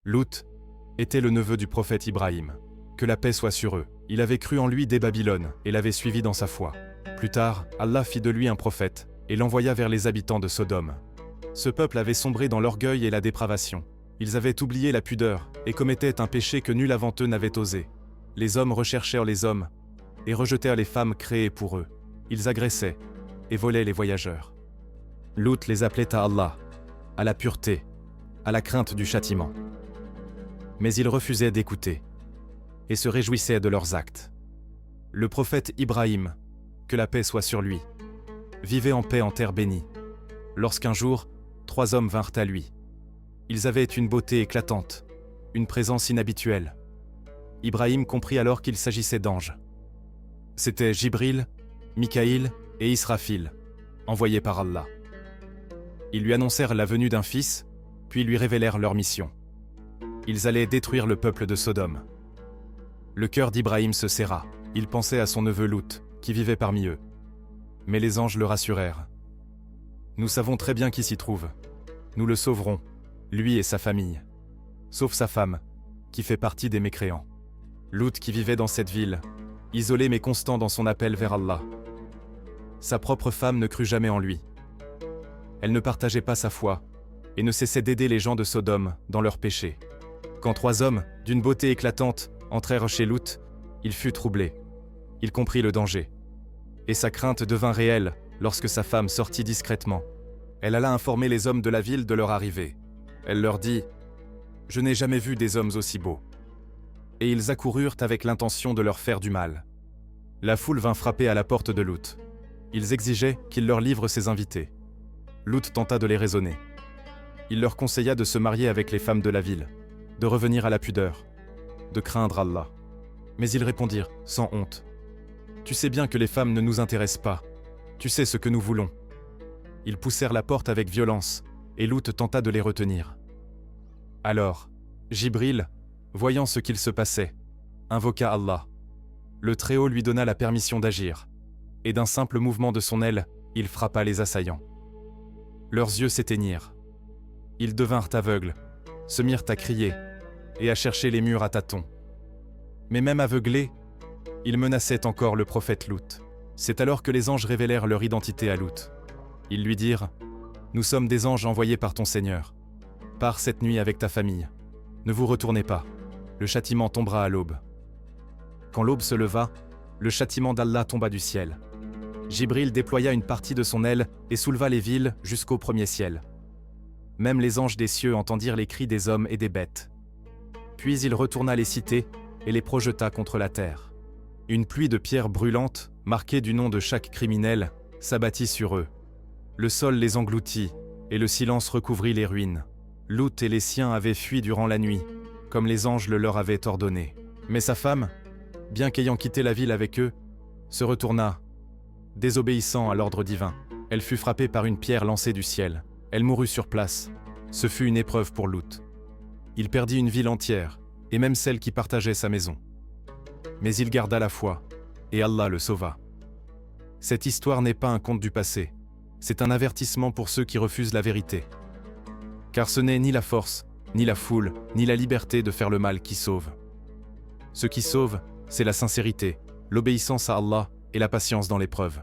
Lut était le neveu du prophète Ibrahim. Que la paix soit sur eux. Il avait cru en lui dès Babylone et l'avait suivi dans sa foi. Plus tard, Allah fit de lui un prophète et l'envoya vers les habitants de Sodome. Ce peuple avait sombré dans l'orgueil et la dépravation. Ils avaient oublié la pudeur et commettaient un péché que nul avant eux n'avait osé. Les hommes recherchèrent les hommes et rejetèrent les femmes créées pour eux. Ils agressaient et volaient les voyageurs. Lut les appelait à Allah, à la pureté, à la crainte du châtiment. Mais ils refusaient d'écouter et se réjouissaient de leurs actes. Le prophète Ibrahim, que la paix soit sur lui, vivait en paix en terre bénie, lorsqu'un jour, 3 hommes vinrent à lui. Ils avaient une beauté éclatante, une présence inhabituelle. Ibrahim comprit alors qu'il s'agissait d'anges. C'étaient Jibril, Mikaïl et Israfil, envoyés par Allah. Ils lui annoncèrent la venue d'un fils, puis lui révélèrent leur mission. Ils allaient détruire le peuple de Sodome. Le cœur d'Ibrahim se serra. Il pensait à son neveu Lut, qui vivait parmi eux. Mais les anges le rassurèrent. « Nous savons très bien qui s'y trouve. Nous le sauverons, lui et sa famille. Sauf sa femme, qui fait partie des mécréants. » Lut qui vivait dans cette ville, isolé mais constant dans son appel vers Allah. Sa propre femme ne crut jamais en lui. Elle ne partageait pas sa foi et ne cessait d'aider les gens de Sodome dans leurs péchés. Quand 3 hommes, d'une beauté éclatante, entrèrent chez Lut, il fut troublé. Il comprit le danger. Et sa crainte devint réelle lorsque sa femme sortit discrètement. Elle alla informer les hommes de la ville de leur arrivée. Elle leur dit « Je n'ai jamais vu des hommes aussi beaux. » Et ils accoururent avec l'intention de leur faire du mal. La foule vint frapper à la porte de Lut. Ils exigeaient qu'il leur livre ses invités. Lut tenta de les raisonner. Il leur conseilla de se marier avec les femmes de la ville, de revenir à la pudeur, de craindre Allah. Mais ils répondirent, sans honte, « Tu sais bien que les femmes ne nous intéressent pas. Tu sais ce que nous voulons. » Ils poussèrent la porte avec violence, et Lut tenta de les retenir. Alors, Jibril, voyant ce qu'il se passait, invoqua Allah. Le Très-Haut lui donna la permission d'agir, et d'un simple mouvement de son aile, il frappa les assaillants. Leurs yeux s'éteignirent. Ils devinrent aveugles, se mirent à crier, et à chercher les murs à tâtons. Mais même aveuglés, ils menaçaient encore le prophète Lut. C'est alors que les anges révélèrent leur identité à Lut. Ils lui dirent « Nous sommes des anges envoyés par ton Seigneur. Pars cette nuit avec ta famille. Ne vous retournez pas. Le châtiment tombera à l'aube. » Quand l'aube se leva, le châtiment d'Allah tomba du ciel. Jibril déploya une partie de son aile et souleva les villes jusqu'au premier ciel. Même les anges des cieux entendirent les cris des hommes et des bêtes. Puis il retourna les cités et les projeta contre la terre. Une pluie de pierres brûlantes, marquées du nom de chaque criminel, s'abattit sur eux. Le sol les engloutit, et le silence recouvrit les ruines. Lut et les siens avaient fui durant la nuit, comme les anges le leur avaient ordonné. Mais sa femme, bien qu'ayant quitté la ville avec eux, se retourna, désobéissant à l'ordre divin. Elle fut frappée par une pierre lancée du ciel. Elle mourut sur place. Ce fut une épreuve pour Lut. Il perdit une ville entière, et même celle qui partageait sa maison. Mais il garda la foi, et Allah le sauva. Cette histoire n'est pas un conte du passé, c'est un avertissement pour ceux qui refusent la vérité. Car ce n'est ni la force, ni la foule, ni la liberté de faire le mal qui sauve. Ce qui sauve, c'est la sincérité, l'obéissance à Allah et la patience dans l'épreuve.